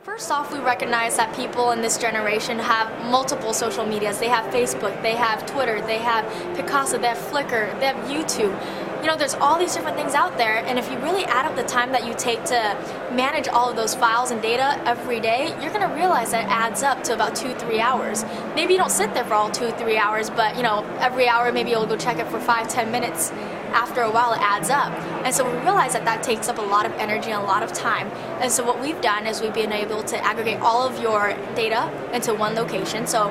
First off, we recognize that people in this generation have multiple social medias. They have Facebook, they have Twitter, they have Picasa, they have Flickr, they have YouTube. You know, there's all these different things out there, and if you really add up the time that you take to manage all of those files and data every day, you're going to realize that it adds up to about 2-3 hours. Maybe you don't sit there for all 2-3 hours, but you know, every hour maybe you'll go check it for 5-10 minutes. After a while it adds up. And so we realize that that takes up a lot of energy and a lot of time. And so what we've done is we've been able to aggregate all of your data into one location. So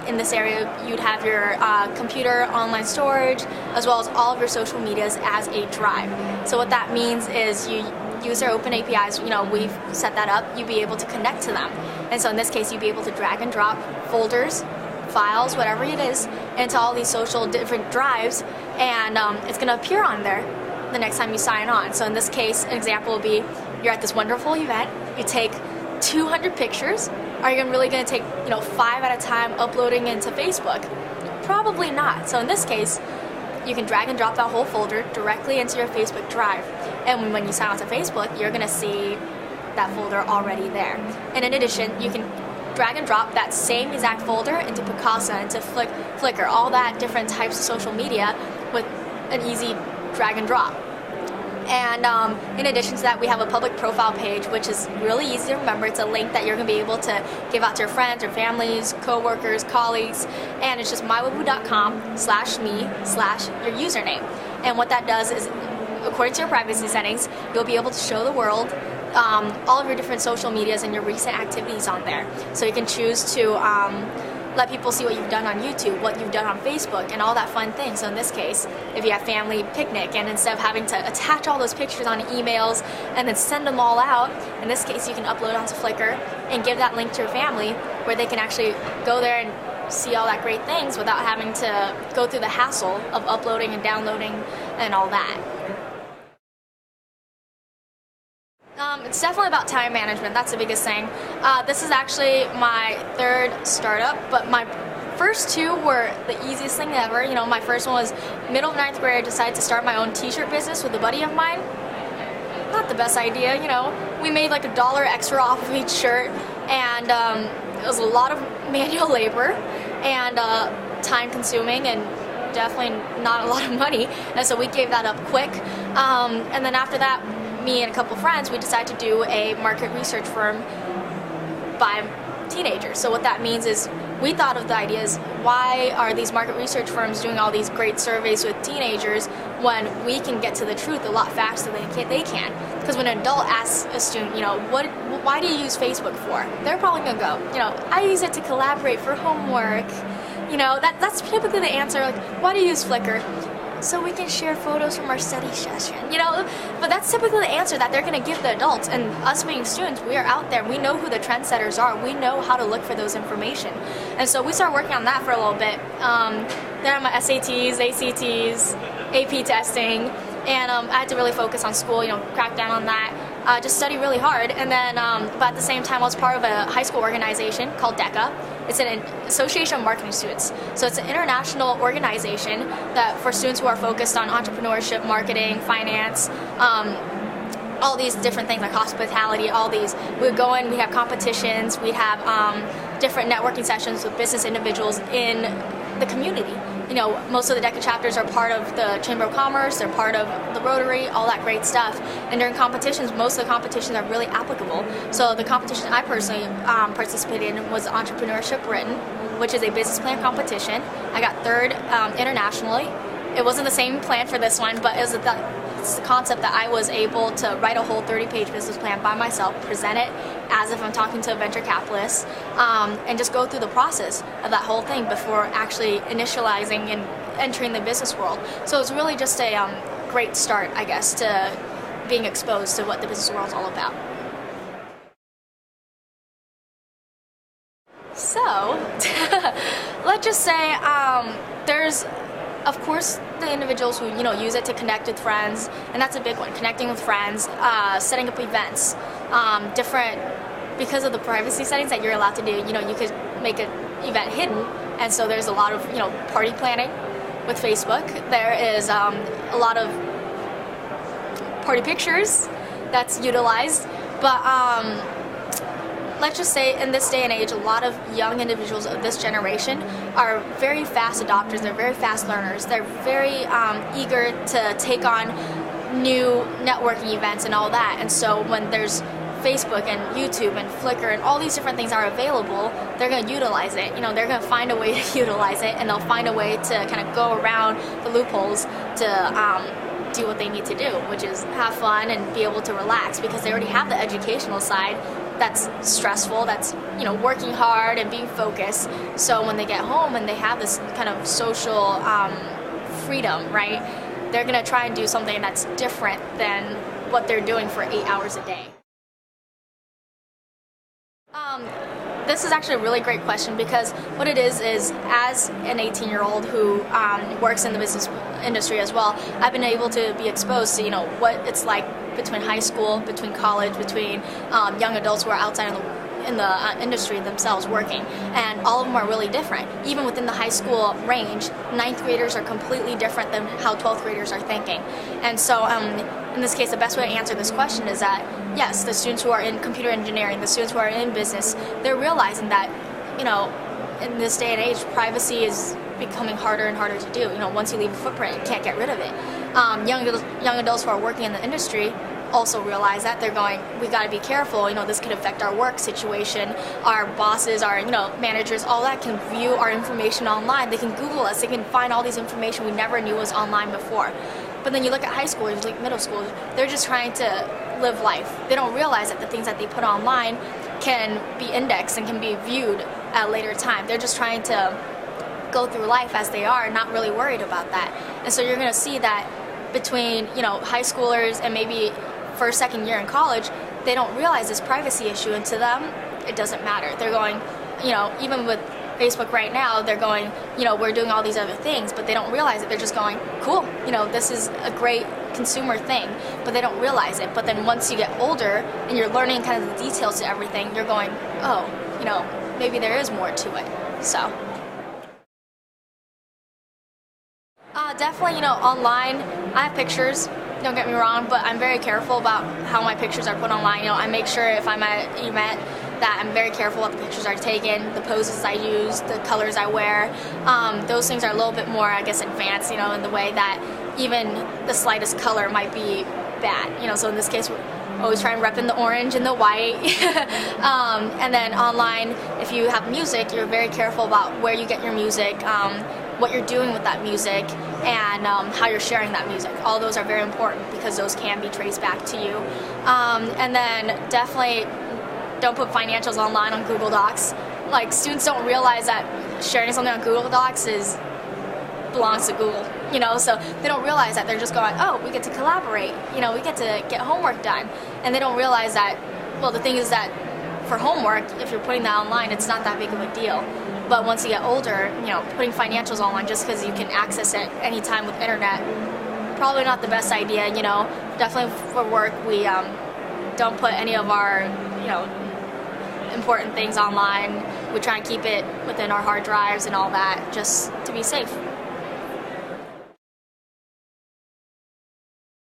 in this area you'd have your computer online storage as well as all of your social medias as a drive. So what that means is you use our open APIs, you know, we've set that up, you'd be able to connect to them. And so in this case you'd be able to drag and drop folders, files, whatever it is, into all these social different drives, and it's going to appear on there the next time you sign on. So in this case, an example would be you're at this wonderful event, you take 200 pictures. Are you really going to take 5 at a time uploading into Facebook? Probably not. So in this case, you can drag and drop that whole folder directly into your Facebook drive, and when you sign on to Facebook, you're going to see that folder already there. And in addition, you can drag and drop that same exact folder into Picasa, into Flickr, all that different types of social media with an easy drag and drop. And in addition to that, we have a public profile page, which is really easy to remember. It's a link that you're going to be able to give out to your friends, your families, co-workers, colleagues, and it's just myweboo.com/me/your username. And what that does is, according to your privacy settings, you'll be able to show the world all of your different social medias and your recent activities on there. So you can choose to let people see what you've done on YouTube, what you've done on Facebook, and all that fun thing. So in this case, if you have family picnic, and instead of having to attach all those pictures on emails and then send them all out, in this case you can upload onto Flickr and give that link to your family where they can actually go there and see all that great things without having to go through the hassle of uploading and downloading and all that. It's definitely about time management. That's the biggest thing. This is actually my third startup, but my first two were the easiest thing ever. You know, my first one was middle of 9th grade. I decided to start my own t-shirt business with a buddy of mine. Not the best idea, you know. We made like $1 extra off of each shirt, and it was a lot of manual labor and time consuming and definitely not a lot of money, and so we gave that up quick. And then after that, me and a couple friends, we decided to do a market research firm by teenagers. So what that means is we thought of the ideas, why are these market research firms doing all these great surveys with teenagers when we can get to the truth a lot faster than they can? Because when an adult asks a student, why do you use Facebook for? They're probably going to go, I use it to collaborate for homework. That's typically the answer. Like, why do you use Flickr? So we can share photos from our study session, but that's typically the answer that they're going to give the adults. And us being students, we are out there, we know who the trendsetters are, we know how to look for those information. And so we started working on that for a little bit. Then on my SATs, ACTs, AP testing, and I had to really focus on school, crack down on that, just study really hard. And then, but at the same time, I was part of a high school organization called DECA. It's an Association of Marketing Students. So it's an international organization that for students who are focused on entrepreneurship, marketing, finance, all these different things like hospitality, all these. We would go in, we have competitions, we have different networking sessions with business individuals in the community. Most of the DECA chapters are part of the Chamber of Commerce, they're part of the Rotary, all that great stuff. And during competitions, most of the competitions are really applicable. So the competition I personally participated in was Entrepreneurship Britain, which is a business plan competition. I got third internationally. It wasn't the same plan for this one, but it was the concept that I was able to write a whole 30-page business plan by myself, present it as if I'm talking to a venture capitalist, and just go through the process of that whole thing before actually initializing and entering the business world. So it's really just a great start, I guess, to being exposed to what the business world is all about. So, let's just say there's, of course, the individuals who use it to connect with friends, and that's a big one. Connecting with friends, setting up events, different, because of the privacy settings that you're allowed to do. You could make an event hidden, and so there's a lot of party planning with Facebook. There is a lot of party pictures that's utilized, but let's just say in this day and age, a lot of young individuals of this generation are very fast adopters, they're very fast learners, they're very eager to take on new networking events and all that. And so when there's Facebook and YouTube and Flickr and all these different things are available, they're going to utilize it. They're going to find a way to utilize it, and they'll find a way to kind of go around the loopholes to do what they need to do, which is have fun and be able to relax, because they already have the educational side that's stressful, that's working hard and being focused. So when they get home and they have this kind of social freedom, right, they're going to try and do something that's different than what they're doing for 8 hours a day. This is actually a really great question, because what it is as an 18-year-old who works in the business industry as well, I've been able to be exposed to what it's like between high school, between college, between young adults who are outside in the industry themselves working, and all of them are really different. Even within the high school range, 9th graders are completely different than how 12th graders are thinking. And so in this case, the best way to answer this question is that yes, the students who are in computer engineering, the students who are in business, they're realizing that in this day and age, privacy is becoming harder and harder to do. Once you leave a footprint, you can't get rid of it. Young adults who are working in the industry also realize that. They're going, we got to be careful, this could affect our work situation. Our bosses, our managers, all that can view our information online. They can Google us, they can find all these information we never knew was online before. But then you look at high schoolers, like middle schoolers, they're just trying to live life. They don't realize that the things that they put online can be indexed and can be viewed at a later time. They're just trying to go through life as they are, not really worried about that. And so you're going to see that between high schoolers and maybe first, second year in college, they don't realize this privacy issue, and to them, it doesn't matter. They're going, even with Facebook right now, they're going, we're doing all these other things, but they don't realize it. They're just going, cool, this is a great consumer thing, but they don't realize it. But then once you get older and you're learning kind of the details to everything, you're going, oh, maybe there is more to it. So definitely, online, I have pictures, don't get me wrong, but I'm very careful about how my pictures are put online. I make sure if I'm at an event that I'm very careful what the pictures are taken, the poses I use, the colors I wear. Those things are a little bit more, I guess, advanced, in the way that even the slightest color might be bad. So in this case, we're always trying to rep in the orange and the white. And then online, if you have music, you're very careful about where you get your music, what you're doing with that music, and how you're sharing that music. All those are very important, because those can be traced back to you. And then definitely don't put financials online on Google Docs. Like, students don't realize that sharing something on Google Docs belongs to Google, so they don't realize that. They're just going, oh, we get to collaborate, we get to get homework done. And they don't realize that, well, the thing is that for homework, if you're putting that online, it's not that big of a deal. But once you get older, putting financials online just because you can access it anytime with internet, probably not the best idea. Definitely for work, we don't put any of our, important things online. We try and keep it within our hard drives and all that, just to be safe.